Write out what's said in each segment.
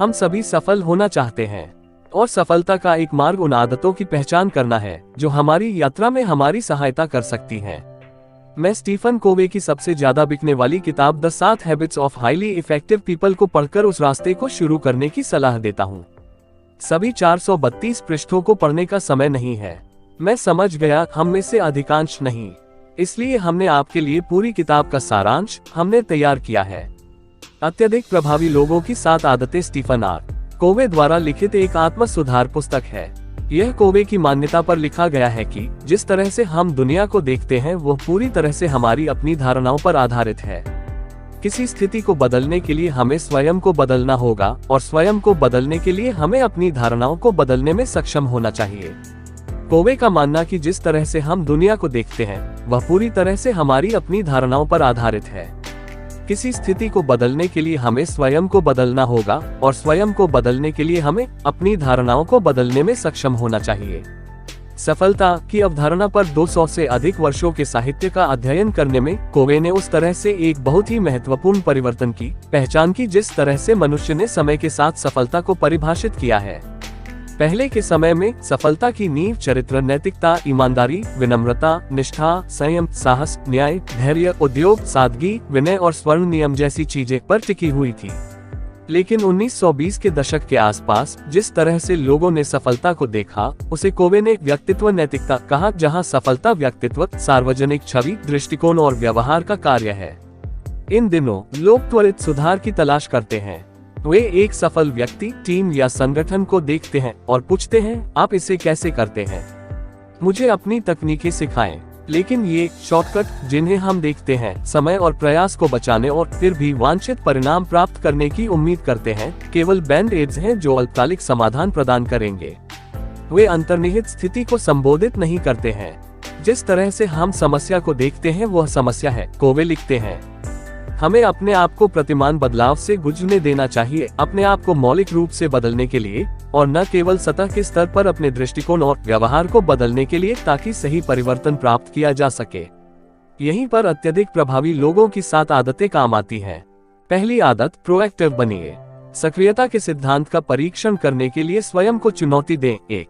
हम सभी सफल होना चाहते हैं और सफलता का एक मार्ग उन आदतों की पहचान करना है जो हमारी यात्रा में हमारी सहायता कर सकती हैं। मैं स्टीफन कोवे की सबसे ज्यादा बिकने वाली किताब the 7 habits of highly effective people को पढ़कर उस रास्ते को शुरू करने की सलाह देता हूँ। सभी 432 पृष्ठों को पढ़ने का समय नहीं है। मैं समझ गया हम में से अधिकांश नहीं, इसलिए हमने आपके लिए पूरी किताब का सारांश हमने तैयार किया है। अत्यधिक प्रभावी लोगों की 7 आदतें स्टीफन आर कोवे द्वारा लिखित एक आत्म सुधार पुस्तक है। यह कोवे की मान्यता पर लिखा गया है कि जिस तरह से हम दुनिया को देखते हैं वह पूरी तरह से हमारी अपनी धारणाओं पर आधारित है। किसी स्थिति को बदलने के लिए हमें स्वयं को बदलना होगा और स्वयं को बदलने के लिए हमें अपनी धारणाओं को बदलने में सक्षम होना चाहिए। कोवे का मानना कि जिस तरह से हम दुनिया को देखते हैं वह पूरी तरह से हमारी अपनी धारणाओं पर आधारित है। किसी स्थिति को बदलने के लिए हमें स्वयं को बदलना होगा और स्वयं को बदलने के लिए हमें अपनी धारणाओं को बदलने में सक्षम होना चाहिए। सफलता की अवधारणा पर 200 से अधिक वर्षों के साहित्य का अध्ययन करने में कोवे ने उस तरह से एक बहुत ही महत्वपूर्ण परिवर्तन की पहचान की जिस तरह से मनुष्य ने समय के साथ सफलता को परिभाषित किया है। पहले के समय में सफलता की नींव चरित्र, नैतिकता, ईमानदारी, विनम्रता, निष्ठा, संयम, साहस, न्याय, धैर्य, उद्योग, सादगी, विनय और स्वर्ण नियम जैसी चीजें पर टिकी हुई थी। लेकिन 1920 के दशक के आसपास जिस तरह से लोगों ने सफलता को देखा उसे कोवे ने व्यक्तित्व नैतिकता कहा, जहां सफलता व्यक्तित्व, सार्वजनिक छवि, दृष्टिकोण और व्यवहार का कार्य है। इन दिनों लोग त्वरित सुधार की तलाश करते हैं। वे एक सफल व्यक्ति, टीम या संगठन को देखते हैं और पूछते हैं, आप इसे कैसे करते हैं? मुझे अपनी तकनीकें सिखाएं। लेकिन ये शॉर्टकट जिन्हें हम देखते हैं समय और प्रयास को बचाने और फिर भी वांछित परिणाम प्राप्त करने की उम्मीद करते हैं, केवल बैंड एड्स हैं जो अल्पकालिक समाधान प्रदान करेंगे। वे अंतर्निहित स्थिति को संबोधित नहीं करते हैं। जिस तरह से हम समस्या को देखते हैं वह समस्या है, कोवे लिखते हैं। हमें अपने आप को प्रतिमान बदलाव से गुजरने देना चाहिए, अपने आप को मौलिक रूप से बदलने के लिए और न केवल सतह के स्तर पर अपने दृष्टिकोण और व्यवहार को बदलने के लिए, ताकि सही परिवर्तन प्राप्त किया जा सके। यहीं पर अत्यधिक प्रभावी लोगों की 7 आदतें काम आती हैं। पहली आदत, प्रोएक्टिव बनिए। सक्रियता के सिद्धांत का परीक्षण करने के लिए स्वयं को चुनौती दें। 1.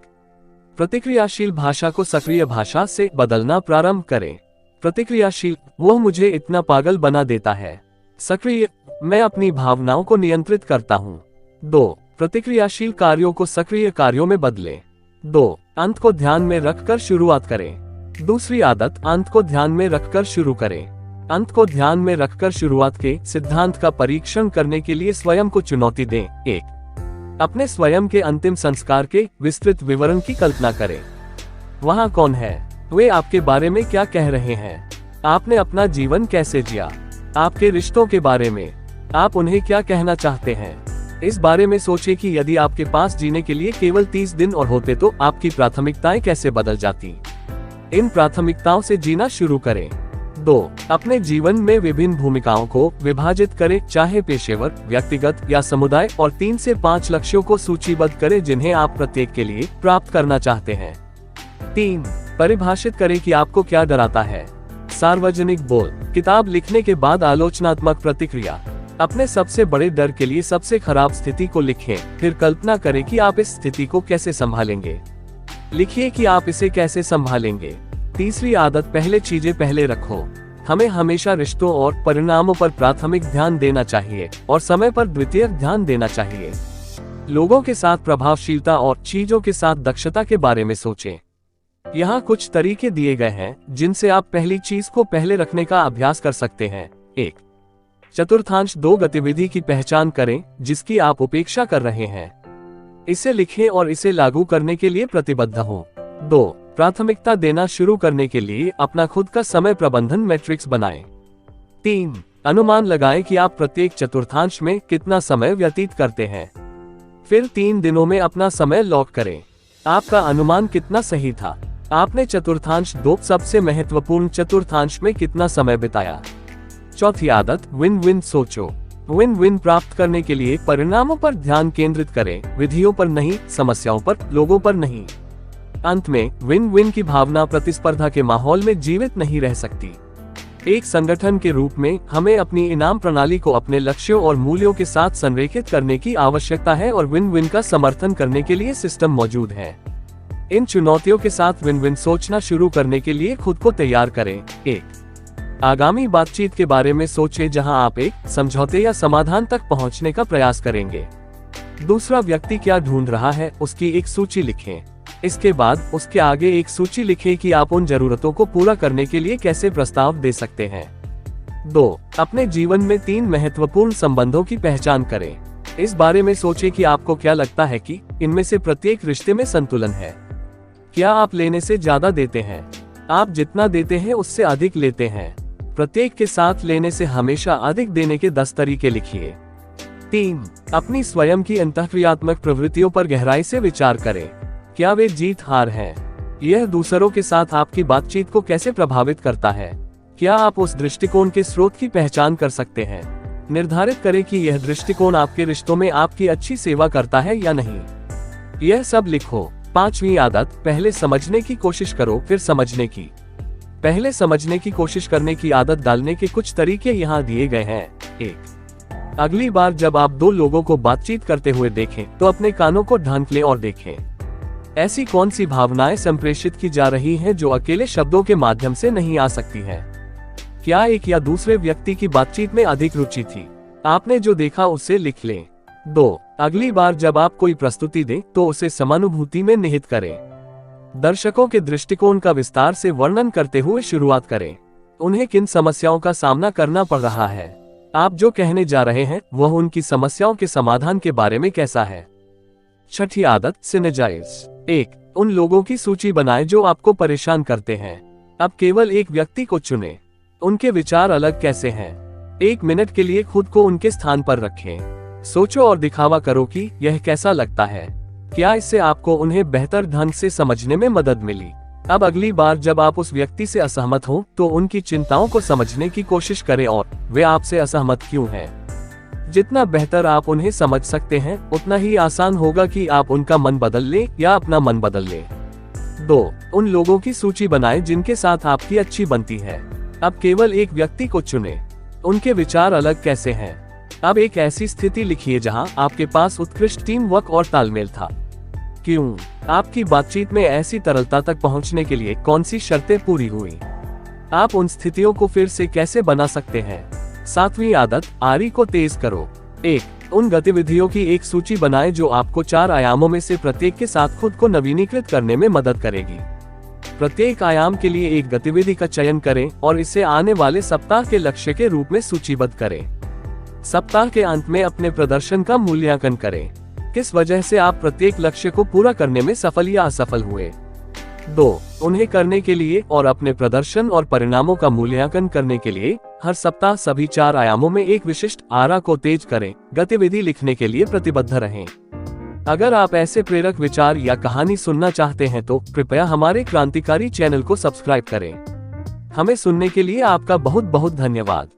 प्रतिक्रियाशील भाषा को सक्रिय भाषा से बदलना प्रारंभ करें। प्रतिक्रियाशील, वह मुझे इतना पागल बना देता है। सक्रिय, मैं अपनी भावनाओं को नियंत्रित करता हूँ। 2. प्रतिक्रियाशील कार्यों को सक्रिय कार्यों में बदलें। 2. अंत को ध्यान में रखकर शुरुआत करें। दूसरी आदत, अंत को ध्यान में रखकर शुरू करें। अंत को ध्यान में रखकर शुरुआत के सिद्धांत का परीक्षण करने के लिए स्वयं को चुनौती दें। 1. अपने स्वयं के अंतिम संस्कार के विस्तृत विवरण की कल्पना करें। वहाँ कौन है? वे आपके बारे में क्या कह रहे हैं? आपने अपना जीवन कैसे जिया? आपके रिश्तों के बारे में आप उन्हें क्या कहना चाहते हैं? इस बारे में सोचें कि यदि आपके पास जीने के लिए केवल 30 दिन और होते तो आपकी प्राथमिकताएं कैसे बदल जाती। इन प्राथमिकताओं से जीना शुरू करें। 2. अपने जीवन में विभिन्न भूमिकाओं को विभाजित करें, चाहे पेशेवर, व्यक्तिगत या समुदाय, और 3 से 5 लक्ष्यों को सूचीबद्ध करें जिन्हें आप प्रत्येक के लिए प्राप्त करना चाहते हैं। 3. परिभाषित करें कि आपको क्या डराता है। सार्वजनिक बोल। किताब लिखने के बाद आलोचनात्मक प्रतिक्रिया। अपने सबसे बड़े डर के लिए सबसे खराब स्थिति को लिखें, फिर कल्पना करें कि आप इस स्थिति को कैसे संभालेंगे। लिखिए कि आप इसे कैसे संभालेंगे। तीसरी आदत, पहले चीजें पहले रखो। हमें हमेशा रिश्तों और परिणामों पर प्राथमिक ध्यान देना चाहिए और समय पर द्वितीयक ध्यान देना चाहिए। लोगों के साथ प्रभावशीलता और चीजों के साथ दक्षता के बारे में सोचें। यहाँ कुछ तरीके दिए गए हैं जिनसे आप पहली चीज को पहले रखने का अभ्यास कर सकते हैं। 1. चतुर्थांश 2 गतिविधि की पहचान करें जिसकी आप उपेक्षा कर रहे हैं। इसे लिखें और इसे लागू करने के लिए प्रतिबद्ध हों। 2. प्राथमिकता देना शुरू करने के लिए अपना खुद का समय प्रबंधन मैट्रिक्स बनाएं। 3. अनुमान लगाएं कि आप प्रत्येक चतुर्थांश में कितना समय व्यतीत करते हैं। फिर 3 दिनों में अपना समय लॉक करें। आपका अनुमान कितना सही था? आपने चतुर्थांश 2 सबसे महत्वपूर्ण चतुर्थांश में कितना समय बिताया? चौथी आदत, विन विन सोचो। विन विन प्राप्त करने के लिए परिणामों पर ध्यान केंद्रित करें, विधियों पर नहीं, समस्याओं पर, लोगों पर नहीं। अंत में विन विन की भावना प्रतिस्पर्धा के माहौल में जीवित नहीं रह सकती। एक संगठन के रूप में हमें अपनी इनाम प्रणाली को अपने लक्ष्यों और मूल्यों के साथ संरेखित करने की आवश्यकता है और विन विन का समर्थन करने के लिए सिस्टम मौजूद है। इन चुनौतियों के साथ विन विन सोचना शुरू करने के लिए खुद को तैयार करें। 1 आगामी बातचीत के बारे में सोचें जहां आप एक समझौते या समाधान तक पहुंचने का प्रयास करेंगे। दूसरा व्यक्ति क्या ढूंढ रहा है उसकी एक सूची लिखें। इसके बाद उसके आगे एक सूची लिखें कि आप उन जरूरतों को पूरा करने के लिए कैसे प्रस्ताव दे सकते हैं। 2 अपने जीवन में 3 महत्वपूर्ण संबंधों की पहचान करें। इस बारे में सोचें कि आपको क्या लगता है कि इनमें से प्रत्येक रिश्ते में संतुलन है। क्या आप लेने से ज्यादा देते हैं? आप जितना देते हैं उससे अधिक लेते हैं। प्रत्येक के साथ लेने से हमेशा अधिक देने के 10 तरीके लिखिए। 3 अपनी स्वयं की अंतःक्रियात्मक प्रवृत्तियों पर गहराई से विचार करें। क्या वे जीत हार हैं? यह दूसरों के साथ आपकी बातचीत को कैसे प्रभावित करता है? क्या आप उस दृष्टिकोण के स्रोत की पहचान कर सकते हैं? निर्धारित करें कि यह दृष्टिकोण आपके रिश्तों में आपकी अच्छी सेवा करता है या नहीं। यह सब लिखो। 5वीं आदत, पहले समझने की कोशिश करो फिर समझने की। पहले समझने की कोशिश करने की आदत डालने के कुछ तरीके यहाँ दिए गए हैं। 1 अगली बार जब आप 2 लोगों को बातचीत करते हुए देखें तो अपने कानों को ढांक लें और देखें ऐसी कौन सी भावनाएं संप्रेषित की जा रही हैं जो अकेले शब्दों के माध्यम से नहीं आ सकती हैं। क्या एक या दूसरे व्यक्ति की बातचीत में अधिक रुचि थी? आपने जो देखा उसे लिख लें। 2 अगली बार जब आप कोई प्रस्तुति दें तो उसे समानुभूति में निहित करें। दर्शकों के दृष्टिकोण का विस्तार से वर्णन करते हुए शुरुआत करें। उन्हें किन समस्याओं का सामना करना पड़ रहा है? आप जो कहने जा रहे हैं वह उनकी समस्याओं के समाधान के बारे में कैसा है। 6ठी आदत, सिनर्जाइज। 1 उन लोगों की सूची बनाएं जो आपको परेशान करते हैं। अब केवल एक व्यक्ति को चुनें। उनके विचार अलग कैसे हैं? 1 मिनट के लिए खुद को उनके स्थान पर रखें। सोचो और दिखावा करो कि यह कैसा लगता है। क्या इससे आपको उन्हें बेहतर ढंग से समझने में मदद मिली? अब अगली बार जब आप उस व्यक्ति से असहमत हो तो उनकी चिंताओं को समझने की कोशिश करें और वे आपसे असहमत क्यों हैं। जितना बेहतर आप उन्हें समझ सकते हैं उतना ही आसान होगा कि आप उनका मन बदल लें या अपना मन बदल लें। 2 उन लोगों की सूची बनाएं जिनके साथ आपकी अच्छी बनती है। अब केवल एक व्यक्ति को चुनें। उनके विचार अलग कैसे हैं? अब एक ऐसी स्थिति लिखिए जहां आपके पास उत्कृष्ट टीम वर्क और तालमेल था। क्यों? आपकी बातचीत में ऐसी तरलता तक पहुंचने के लिए कौन सी शर्तें पूरी हुई? आप उन स्थितियों को फिर से कैसे बना सकते हैं? 7वीं आदत, आरी को तेज करो। 1 उन गतिविधियों की एक सूची बनाएं जो आपको 4 आयामों में से प्रत्येक के साथ खुद को नवीनीकृत करने में मदद करेगी। प्रत्येक आयाम के लिए एक गतिविधि का चयन करें और इसे आने वाले सप्ताह के लक्ष्य के रूप में सूचीबद्ध करें। सप्ताह के अंत में अपने प्रदर्शन का मूल्यांकन करें। किस वजह से आप प्रत्येक लक्ष्य को पूरा करने में सफल या असफल हुए। 2 उन्हें करने के लिए और अपने प्रदर्शन और परिणामों का मूल्यांकन करने के लिए हर सप्ताह सभी 4 आयामों में एक विशिष्ट आरा को तेज करें। गतिविधि लिखने के लिए प्रतिबद्ध रहें। अगर आप ऐसे प्रेरक विचार या कहानी सुनना चाहते हैं तो कृपया हमारे क्रांतिकारी चैनल को सब्सक्राइब करें। हमें सुनने के लिए आपका बहुत बहुत धन्यवाद।